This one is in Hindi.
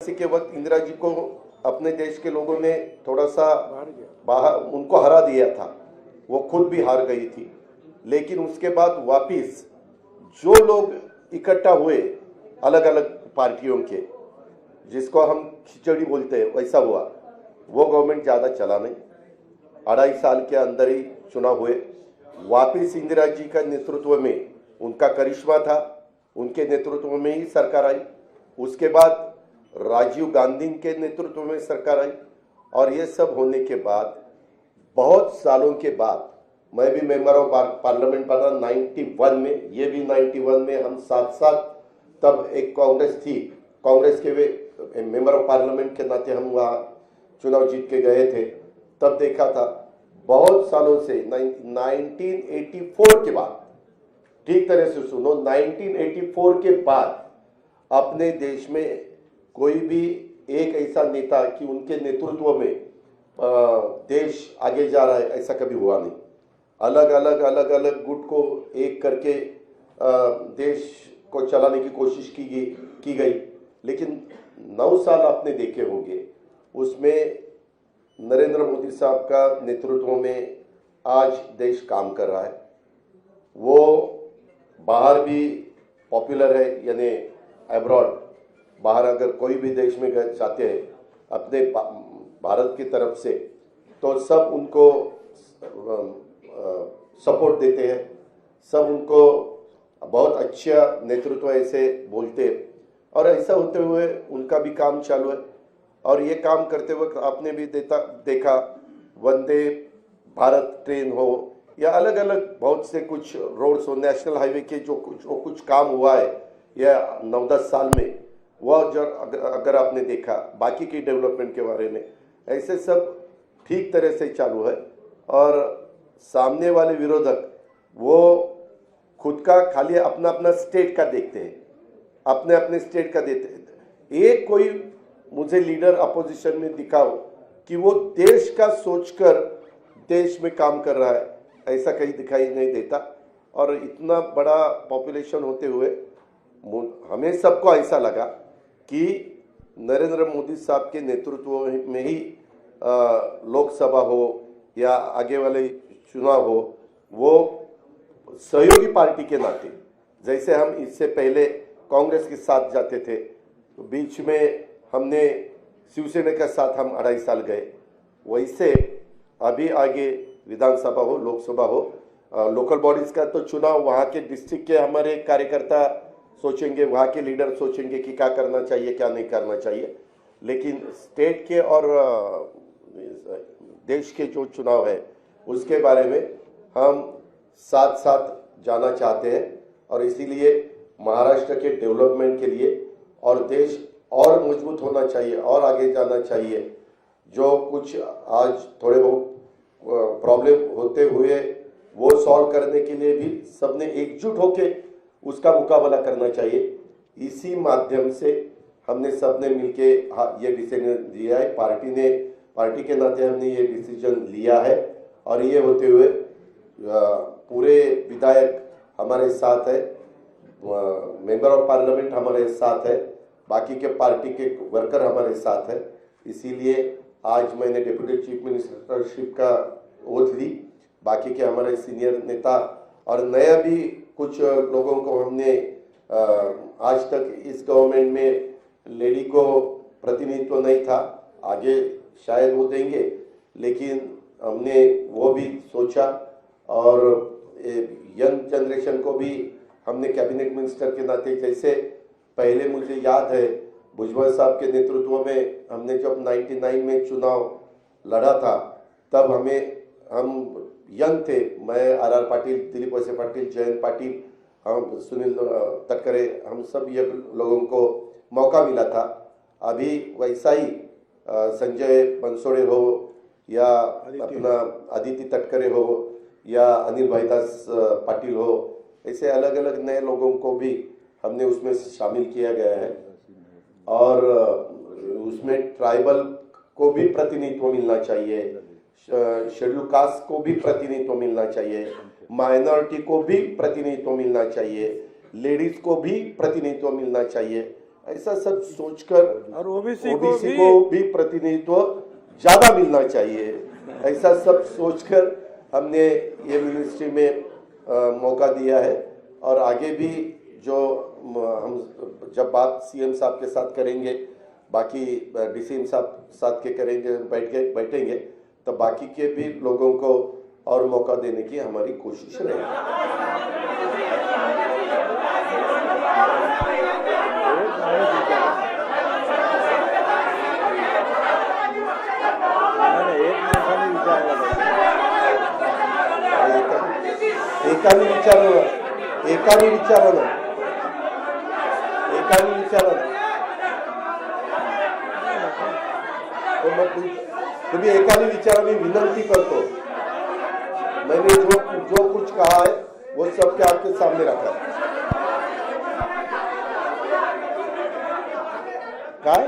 इसी के वक्त इंदिरा जी को अपने देश के लोगों ने थोड़ा सा बाहर उनको हरा दिया था, वो खुद भी हार गई थी। लेकिन उसके बाद वापिस जो लोग इकट्ठा हुए अलग अलग पार्टियों के, जिसको हम खिचड़ी बोलते हैं, वैसा हुआ। वो गवर्नमेंट ज़्यादा चला नहीं, 2.5 साल के अंदर ही चुनाव हुए। वापिस इंदिरा जी का नेतृत्व में उनका करिश्मा था, उनके नेतृत्व में ही सरकार आई। उसके बाद राजीव गांधी के नेतृत्व में सरकार आई। और ये सब होने के बाद बहुत सालों के बाद मैं भी मेंबर ऑफ पार्लियामेंट बना 91 में, ये भी 91 में, हम साथ साथ। तब एक कांग्रेस थी, कांग्रेस के वे मेंबर ऑफ पार्लियामेंट के नाते हम वहाँ चुनाव जीत के गए थे। तब देखा था बहुत सालों से 1984 के बाद, ठीक तरह से सुनो, 1984 के बाद अपने देश में कोई भी एक ऐसा नेता कि उनके नेतृत्व में देश आगे जा रहा है, ऐसा कभी हुआ नहीं। अलग अलग गुट को एक करके देश को चलाने की कोशिश की गई। लेकिन 9 साल आपने देखे होंगे, उसमें नरेंद्र मोदी साहब का नेतृत्व में आज देश काम कर रहा है। वो बाहर भी पॉपुलर है, यानी अब्रॉड, बाहर अगर कोई भी देश में जाते हैं अपने भारत की तरफ से, तो सब उनको सपोर्ट देते हैं, सब उनको बहुत अच्छा नेतृत्व ऐसे बोलते हैं। और ऐसा होते हुए उनका भी काम चालू है। और ये काम करते वक्त आपने भी देखा वंदे भारत ट्रेन हो या अलग अलग बहुत से कुछ रोड्स हो, नेशनल हाईवे के जो कुछ काम हुआ है या 9-10 साल में, वह जो अगर आपने देखा बाकी की डेवलपमेंट के बारे में, ऐसे सब ठीक तरह से चालू है। और सामने वाले विरोधक वो खुद का खाली अपना अपना स्टेट का देखते हैं, अपने अपने स्टेट का देते हैं। एक कोई मुझे लीडर अपोजिशन में दिखाओ कि वो देश का सोचकर देश में काम कर रहा है, ऐसा कहीं दिखाई नहीं देता। और इतना बड़ा पॉपुलेशन होते हुए हमें सबको ऐसा लगा कि नरेंद्र मोदी साहब के नेतृत्व में ही लोकसभा हो या आगे वाले चुनाव हो, वो सहयोगी पार्टी के नाते, जैसे हम इससे पहले कांग्रेस के साथ जाते थे, तो बीच में हमने शिवसेना के साथ हम 2.5 साल गए, वैसे अभी आगे विधानसभा हो, लोकसभा हो, लोकल बॉडीज का तो चुनाव वहाँ के डिस्ट्रिक्ट के हमारे कार्यकर्ता सोचेंगे, वहाँ के लीडर सोचेंगे कि क्या करना चाहिए क्या नहीं करना चाहिए। लेकिन स्टेट के और देश के जो चुनाव है उसके बारे में हम साथ साथ जाना चाहते हैं। और इसीलिए महाराष्ट्र के डेवलपमेंट के लिए और देश और मजबूत होना चाहिए और आगे जाना चाहिए। जो कुछ आज थोड़े बहुत प्रॉब्लम होते हुए वो सॉल्व करने के लिए भी सबने एकजुट होके उसका मुकाबला करना चाहिए। इसी माध्यम से हमने सबने मिलके ये डिसीजन लिया है, पार्टी के नाते हमने ये डिसीजन लिया है। और ये होते हुए पूरे विधायक हमारे साथ है, मेंबर ऑफ पार्लियामेंट हमारे साथ है, बाकी के पार्टी के वर्कर हमारे साथ है। इसीलिए आज मैंने डिप्टी चीफ मिनिस्टरशिप का ओथ ली। बाकी के हमारे सीनियर नेता और नया भी कुछ लोगों को हमने आज तक इस गवर्नमेंट में लेडी को प्रतिनिधित्व नहीं था, आगे शायद वो देंगे, लेकिन हमने वो भी सोचा। और यंग जनरेशन को भी हमने कैबिनेट मिनिस्टर के नाते, जैसे पहले मुझे याद है भुजबल साहब के नेतृत्व में हमने जब 99 में चुनाव लड़ा था, तब हम यंग थे, मैं आर पाटिल, दिलीप वैसे पाटिल, जयंत पाटिल, हम सुनील तटकरे, हम सब ये लोगों को मौका मिला था। अभी वैसा ही संजय बंसोड़े हो या अपना आदित्य तटकरे हो या अनिल भाईदास पाटिल हो, ऐसे अलग अलग नए लोगों को भी हमने उसमें शामिल किया गया है। और उसमें ट्राइबल को भी प्रतिनिधित्व मिलना चाहिए, शेड्यूल कास्ट को भी प्रतिनिधित्व मिलना चाहिए, माइनॉरिटी को भी प्रतिनिधित्व मिलना चाहिए, लेडीज को भी प्रतिनिधित्व मिलना चाहिए। ऐसा सब सोचकर और ओबीसी को भी प्रतिनिधित्व ज्यादा मिलना चाहिए, ऐसा सब सोचकर हमने ये मिनिस्ट्री में मौका दिया है। और आगे भी जो हम जब बात सीएम साहब के साथ करेंगे, बाकी डीसीएम साहब साथ के करेंगे, बैठेंगे तो बाकी के भी लोगों को और मौका देने की हमारी कोशिश रहेगी। एकाने विचारा तो मग तुम्ही एकाने विचारा, मी विनंती करतो। मैंने जो कुछ कहा है वो सबके आपके सामने रखा है। काय